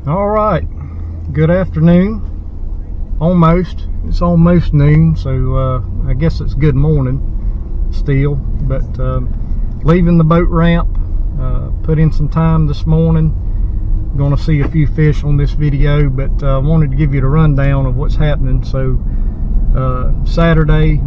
All right, good afternoon. It's almost noon, so I guess it's good morning still. But leaving the boat ramp, put in some time this morning. Going to see a few fish on this video, but I wanted to give you the rundown of what's happening. So Saturday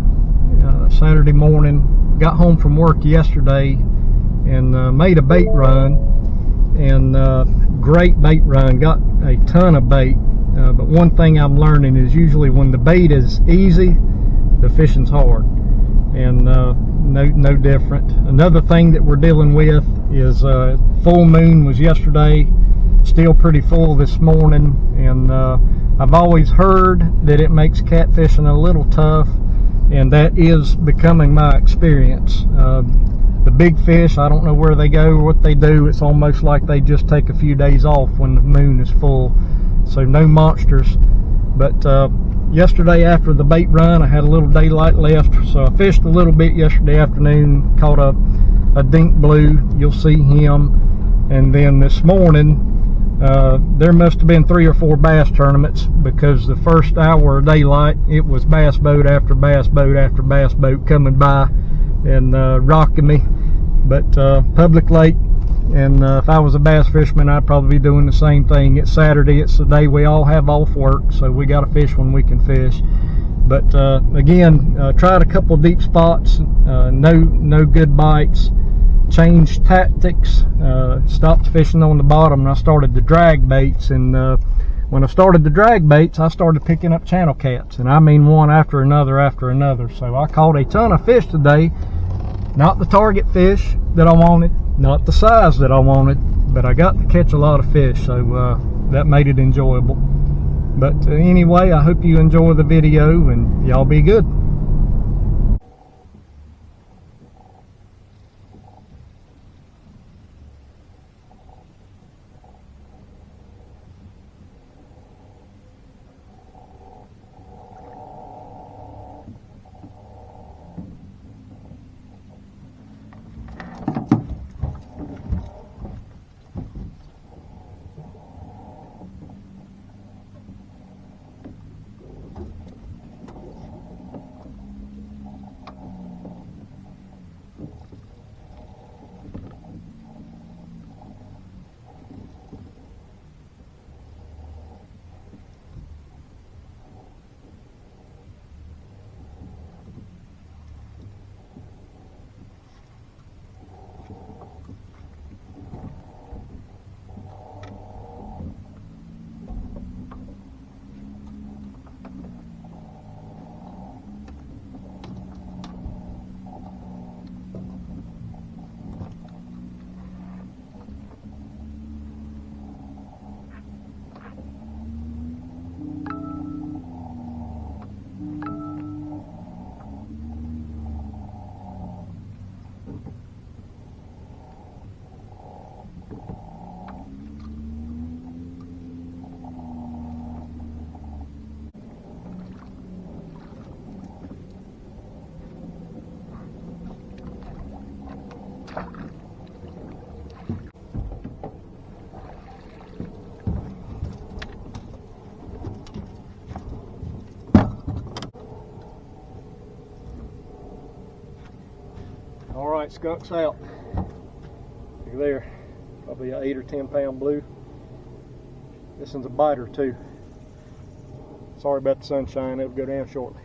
morning, got home from work yesterday and made a bait run, and great bait run, got a ton of bait. But one thing I'm learning is usually when the bait is easy, the fishing's hard, and no different. Another thing that we're dealing with is full moon was yesterday, still pretty full this morning, and I've always heard that it makes catfishing a little tough, and that is becoming my experience. The big fish, I don't know where they go or what they do. It's almost like they just take a few days off when the moon is full. So no monsters. But yesterday after the bait run, I had a little daylight left, so I fished a little bit yesterday afternoon, caught a dink blue. You'll see him. And then this morning, there must have been 3 or 4 bass tournaments, because the first hour of daylight, it was bass boat after bass boat after bass boat coming by and rocking me. But public lake, and if I was a bass fisherman, I'd probably be doing the same thing. It's Saturday, it's the day we all have off work, so we got to fish when we can fish. But again, tried a couple deep spots, no good bites. Changed tactics, stopped fishing on the bottom, and I started to drag baits. And when I started to drag baits, I started picking up channel cats, and I mean one after another after another. So I caught a ton of fish today. Not the target fish that I wanted, not the size that I wanted, but I got to catch a lot of fish, so that made it enjoyable. But anyway, I hope you enjoy the video, and y'all be good. All right, skunk's out. Look there, probably an 8 or 10 pound blue. This one's a biter too. Sorry about the sunshine, it'll go down shortly.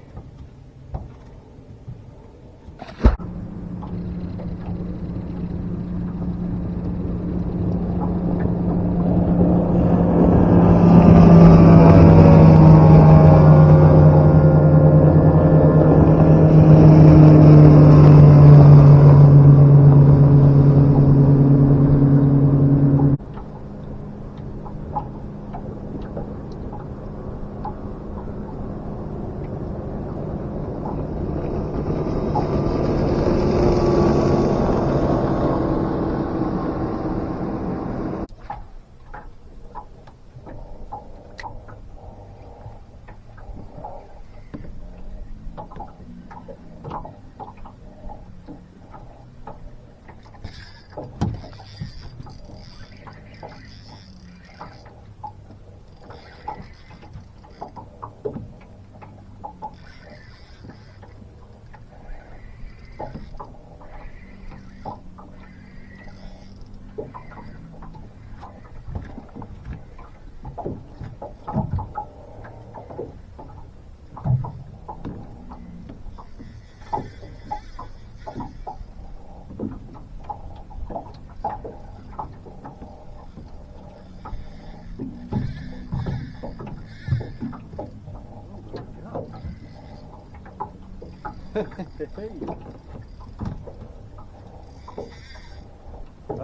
I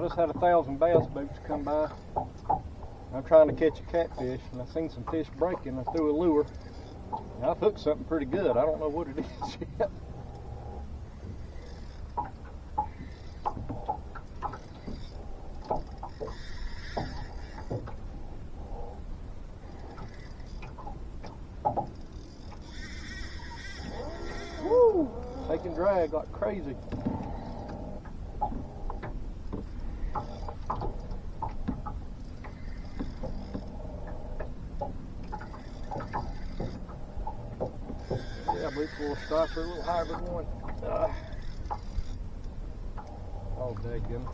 just had 1,000 bass boats come by. I'm trying to catch a catfish, and I seen some fish breaking. I threw a lure, and I've hooked something pretty good. I don't know what it is yet. Woo! Taking drag like crazy. Yeah, I believe it's a little striper, a little hybrid one. Oh, dadgum.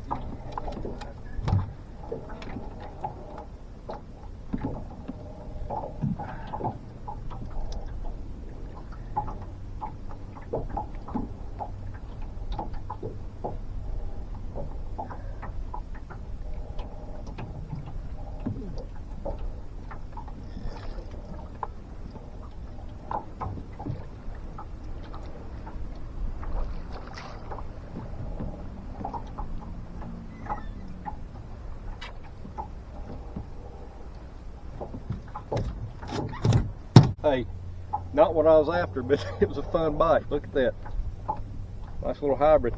Hey, not what I was after, but it was a fun bite. Look at that. Nice little hybrid.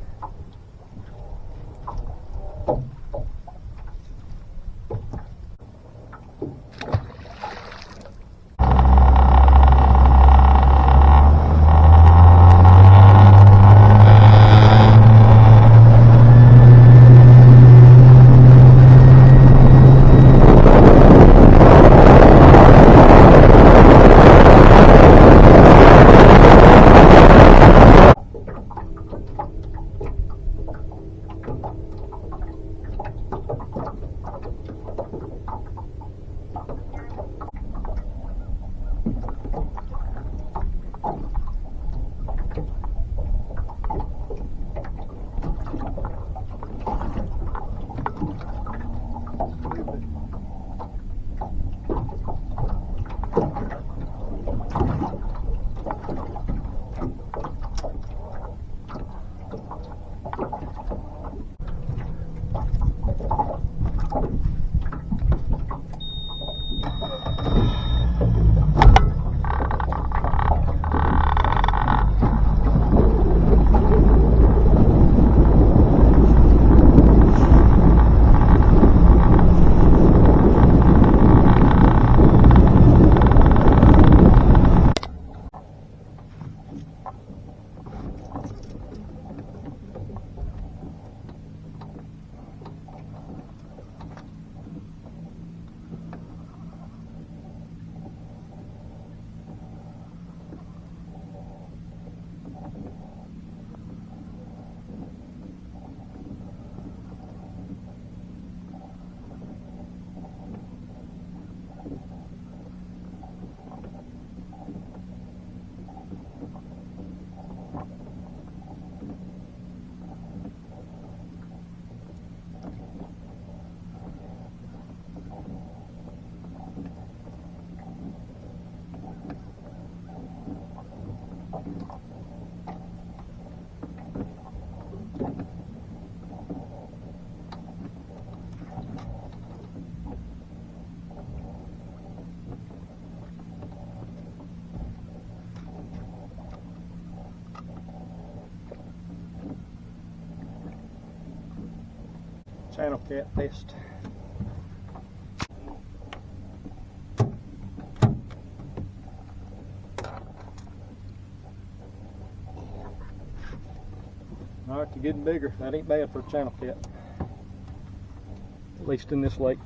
Channel catfish. Alright, they're getting bigger. That ain't bad for a channel cat. At least in this lake.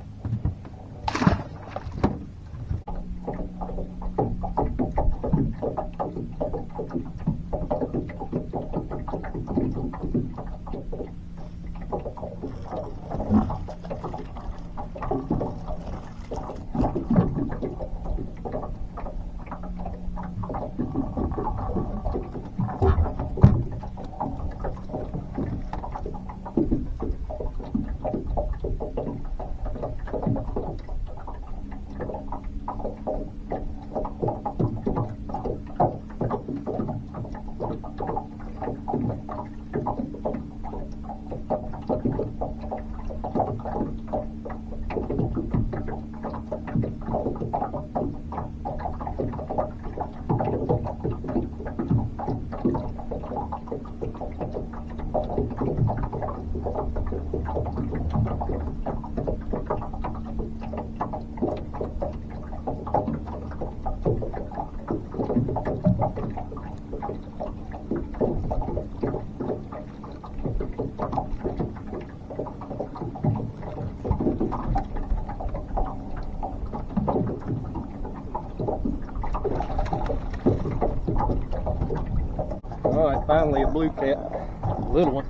All right, finally a blue cat, a little one.